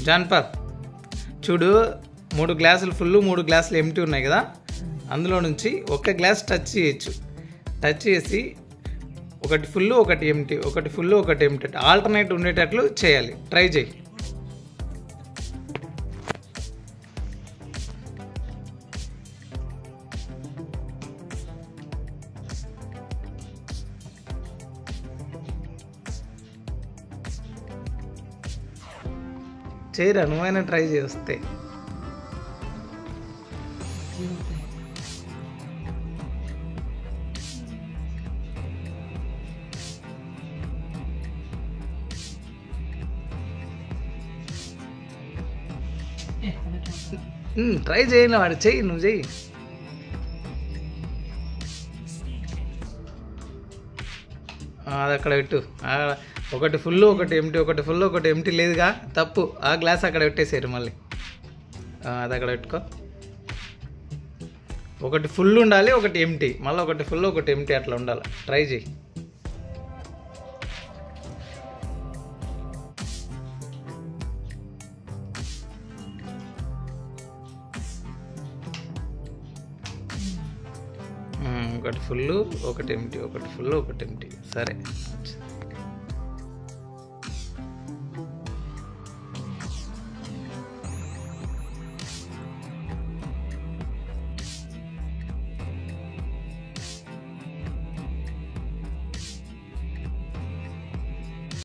జాన్పర్ చూడు, 3 గ్లాసులు ఫుల్ 3 గ్లాసులు ఎంటీ ఉన్నాయి కదా, అందులో నుంచి ఒక గ్లాస్ టచ్ చేయొచ్చు. టచ్ చేసి ఒకటి ఫుల్ ఒకటి ఎంటీ, ఒకటి ఫుల్ ఒకటి ఎంటీ ఆల్టర్నేట్ ఉండేటట్లు చేయాలి. ట్రై చేయి. చేయరా, నువ్వైనా ట్రై చేస్తే. ట్రై చేయను వాడు, చెయ్యి, నువ్వు చెయ్యి. అది అక్కడ పెట్టు. ఒకటి ఫుల్ ఒకటి ఎంటీ, ఒకటి ఫుల్ ఒకటి ఎంటీ లేదుగా, తప్పు. ఆ గ్లాస్ అక్కడ పెట్టేసారు మళ్ళీ. అది అక్కడ పెట్టుకో. ఒకటి ఫుల్ ఉండాలి, ఒకటి ఎంటీ, మళ్ళీ ఒకటి ఫుల్ ఒకటి ఎంటీ అట్లా ఉండాలి. ట్రై చేయి. ఒకటి ఫుల్ ఒకటి ఎంటీ, ఒకటి ఫుల్ ఒకటి ఎంటీ. సరే.